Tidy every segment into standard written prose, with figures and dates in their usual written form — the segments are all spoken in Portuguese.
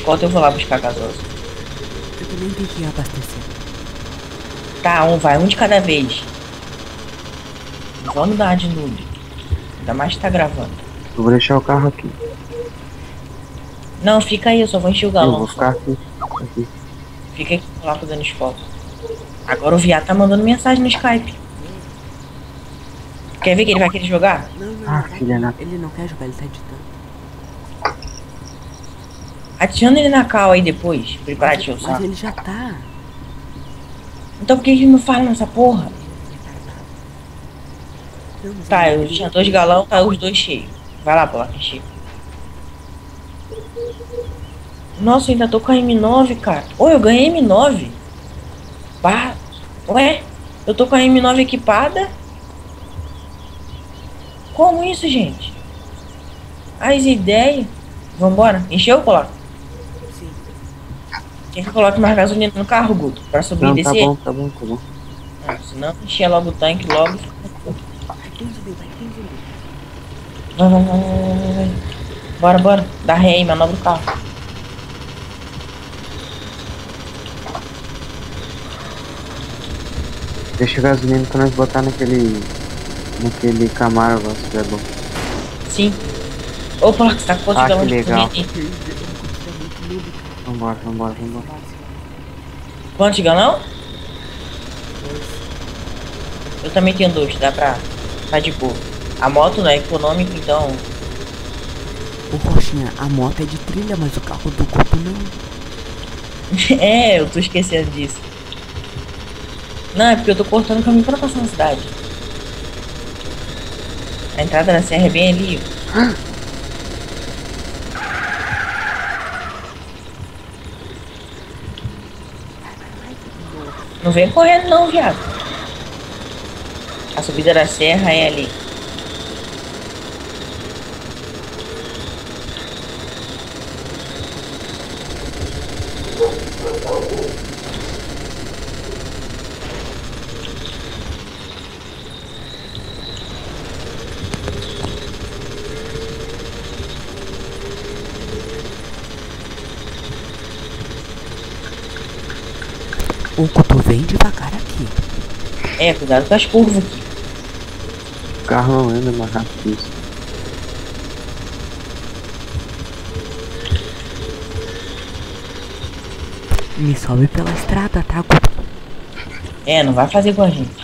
escolta, eu vou lá buscar a gasosa. Eu também tenho que abastecer. Tá, vai, um de cada vez. Não vamos dar de noob. Ainda mais que tá gravando. Eu vou deixar o carro aqui. Não, fica aí, eu só vou encher o Eu galão vou só. ficar aqui. Aqui. Fica aqui lá dando escolta. Agora o viado tá mandando mensagem no Skype. Quer ver que ele vai querer jogar? Não, Ah, vai filha que da- ele não quer jogar, ele tá editando. Adiciona ele na cal aí depois, pra ele parar de Mas usar. ele já tá. Então por que ele não fala nessa porra? Não, mas Tá, ele- eu tinha 2 galão, tá os 2 cheios. Vai lá, pô, que cheio. Nossa, eu ainda tô com a M9, cara. Ô, eu ganhei M9. Bah. Ué, eu tô com a M9 equipada? Como isso, gente? As ideias. Vambora? Encheu, coloca? Sim. Quer que eu coloque mais gasolina no carro, Guto? Pra subir Não, e tá descer? bom, tá bom, tá bom. Ah, senão encher logo o tanque logo. Vai, tem zumbi, vai, tem zumbi. Vai. Bora, bora. Dá ré aí, manobra o carro. Deixa a gasolina pra nós botar naquele Camaro lá, se tiver bom. Sim. Ô, porra, você tá com quantos Ah, galões que de legal. gasolina aí? Vambora, vambora, vambora. Quantos galão? Eu também tenho 2, dá pra... Tá de boa. A moto não é econômica, então... Ô, Roxinha, a moto é de trilha, mas o carro do Guto não. É, eu tô esquecendo disso. Não, é porque eu tô cortando o caminho pra passar na cidade. A entrada da serra é bem ali. Não vem correndo não, viado. A subida da serra é ali. Ô, Guto, vem devagar aqui. É, cuidado com as curvas aqui. O carro não anda mais rápido que isso. Me sobe pela estrada, tá, Guto? É, não vai fazer com a gente.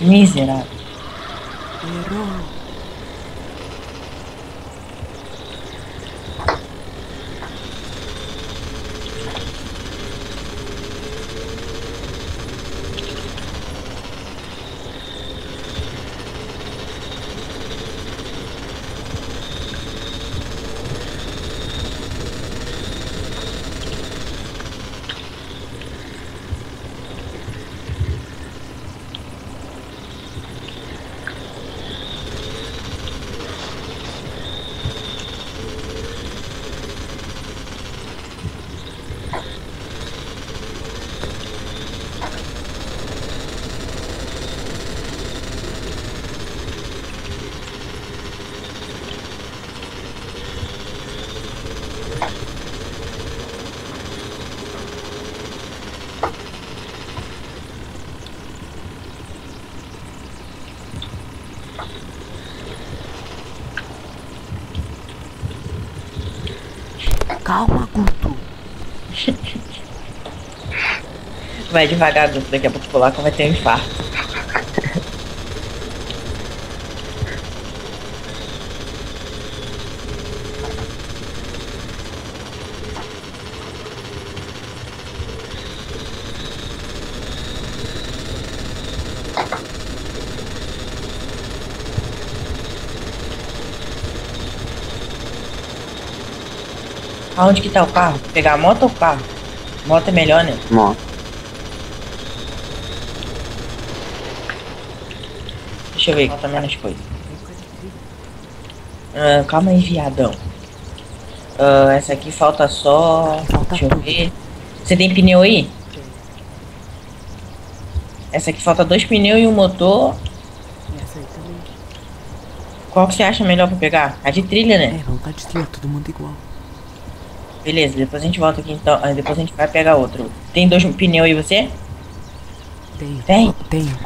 Miserável. Errou. Calma, Guto. Vai devagar, Guto. Daqui a pouco o polaco vai ter um infarto. Aonde que tá o carro? Pegar a moto ou o carro? Moto é melhor, né? Moto. Deixa eu ver, falta menos coisa. Calma aí, viadão. Essa aqui falta só... Deixa eu ver. Você tem pneu aí? Essa aqui falta 2 pneus e um motor. E essa aí também. Qual que você acha melhor pra pegar? A de trilha, né? Vamos tá de trilha, todo mundo igual. Beleza, depois a gente volta aqui então. Depois a gente vai pegar outro. Tem 2 pneus aí você? Tenho. Tem? Tenho.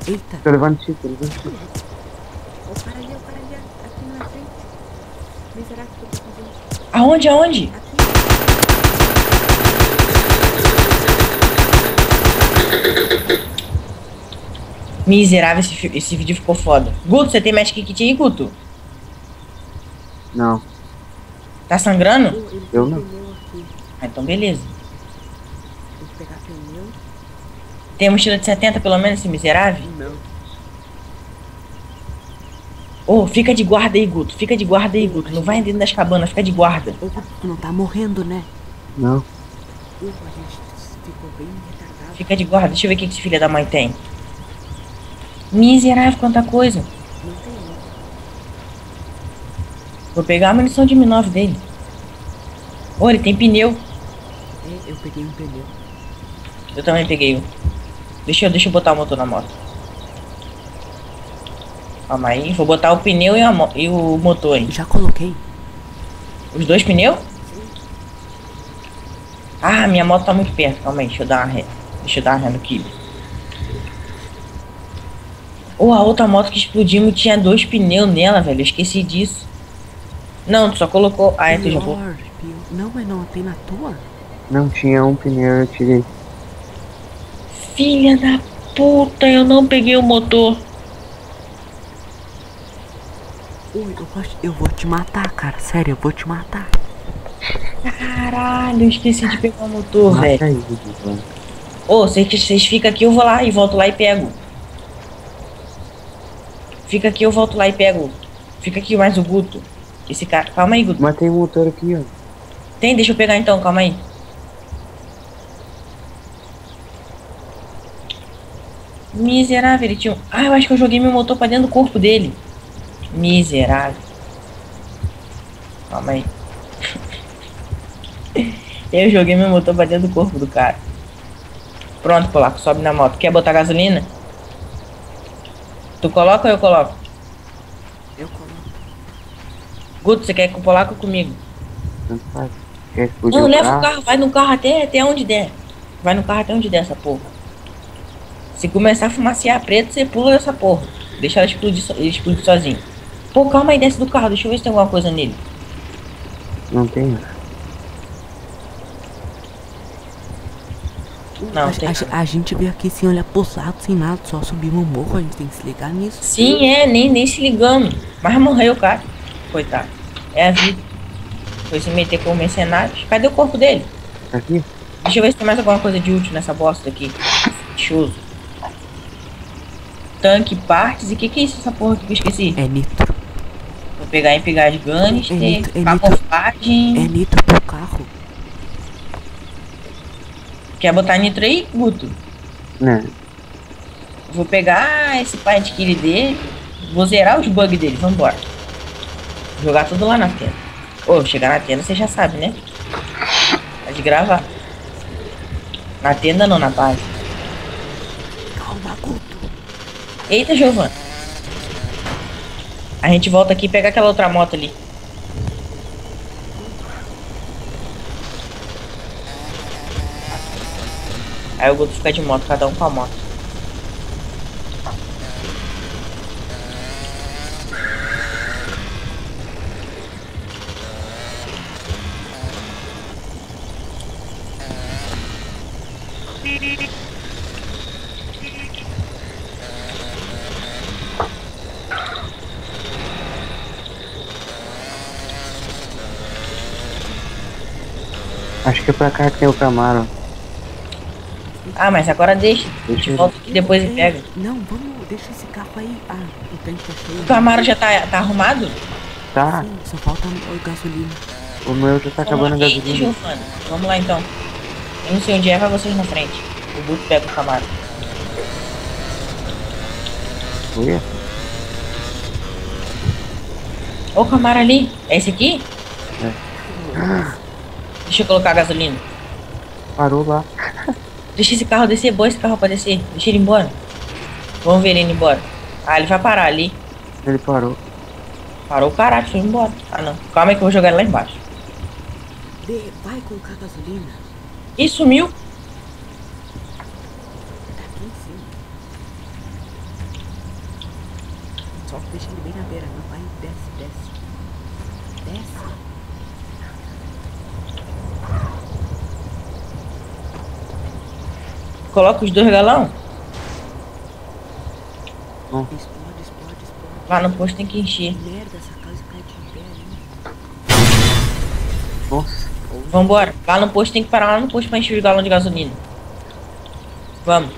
Eita. Tô levando tiro, tô levando tiro. Ó, o cara ali, aqui na frente. Miserável que eu tô fazendo. Aonde, aonde? Miserável, esse vídeo ficou foda. Guto, você tem Magic Kit aí, Guto? Não, Tá sangrando? eu não. Ah, então beleza. Tem que pegar pneu. Tem mochila de 70 pelo menos, esse miserável? Não. Ô, fica de guarda aí, Guto. Fica de guarda aí, Guto. Não vai dentro das cabanas, fica de guarda. Ô, Guto, tu não tá morrendo, né? Não. A gente ficou bem retardado. Fica de guarda, deixa eu ver o que esse filho da mãe tem. Miserável, quanta coisa. Não tem não. Vou pegar a munição de M9 dele. Ô, ele tem pneu. Eu peguei um pneu. Eu também peguei um. Deixa eu botar o motor na moto. Calma aí, vou botar o pneu e o motor aí. Já coloquei. Os 2 pneus? Ah, minha moto tá muito perto. Calma aí, deixa eu dar uma ré. Deixa eu dar uma ré no kill. Ou a outra moto que explodimos tinha 2 pneus nela, velho. Eu esqueci disso. Não, tu só colocou... Ah, tu já colocou. Não, mas não tem na tua? Não tinha um pneu, eu tirei. Filha da puta, eu não peguei o motor. Oi, eu vou te matar, cara. Sério, eu vou te matar. Caralho, eu esqueci de pegar o motor, Mata velho. aí, Guto. Ô, vocês ficam aqui, eu vou lá e volto lá e pego. Fica aqui, eu volto lá e pego. Fica aqui mais o Guto. Esse cara... Calma aí, Guto. Matei o motor aqui, ó. Tem? Deixa eu pegar então, calma aí. Miserável, ele tinha um... Ah, eu acho que eu joguei meu motor pra dentro do corpo dele. Miserável. Calma aí. Eu joguei meu motor pra dentro do corpo do cara. Pronto, polaco, sobe na moto. Quer botar gasolina? Tu coloca ou eu coloco? Eu coloco. Guto, você quer ir com o polaco ou comigo? Tanto faz. Quer explodir Não, o leva carro? o carro, vai no carro até onde der. Vai no carro até onde der essa porra. Se começar a fumacear preto, você pula dessa porra. Deixa ela explodir, ele explodir sozinho. Pô, calma aí, desce do carro, deixa eu ver se tem alguma coisa nele. Não tem. Não, tem. A gente veio aqui sem olhar pro lado, sem nada, só subimos o morro, a gente tem que se ligar nisso. Sim, nem se ligando. Mas morreu o cara. Coitado. É a vida. Foi se meter com mercenários. Cadê o corpo dele? Aqui? Deixa eu ver se tem mais alguma coisa de útil nessa bosta aqui. Lixoso. Tanque, partes. E que é isso, essa porra aqui que eu esqueci? É nitro. Vou pegar em pegar as guns, É tem nitro, camuflagem. É nitro pro carro. Quer botar nitro aí, Guto? Né? Vou pegar esse paint kill dele. Vou zerar os bugs dele. Vambora. Jogar tudo lá na tela. Ô, chegar na tela você já sabe, né? Pode gravar. Na tenda não, na base. Calma, Guto. Eita, Giovana. A gente volta aqui e pega aquela outra moto ali. Aí o Guto fica de moto, cada um com a moto. Acho que é pra cá que tem o Camaro. Ah, mas agora deixa. A Deixa gente ele. volta aqui depois e Ei, pega. Não, vamos, deixa esse carro aí. Ah, o tanque tá cheio. O Camaro já tá arrumado? Tá, Sim, só falta o gasolina. o meu já tá acabando a Eita, gasolina. Giovana. Vamos lá então. Eu não sei onde é, vai vocês na frente. O Guto pega o Camaro. Ué? Ô, o Camaro ali. É esse aqui? Ah, Deixa eu colocar a gasolina. parou lá. Deixa esse carro descer, boa esse carro pra descer. Deixa ele ir embora. Vamos ver ele indo embora. Ah, ele vai parar ali. Ele parou. Parou o caralho, foi embora. Ah, não. Calma aí que eu vou jogar ele lá embaixo. Vai colocar gasolina. Ih, sumiu. Tá aqui em cima. Só deixa ele bem na beira. Não vai, desce. Desce. Coloca os 2 galão. Explode. Lá no posto tem que encher. Merda, essa casa cai de pé ali. Nossa. Vambora. Lá no posto tem que parar lá no posto pra encher os galões de gasolina. Vamos.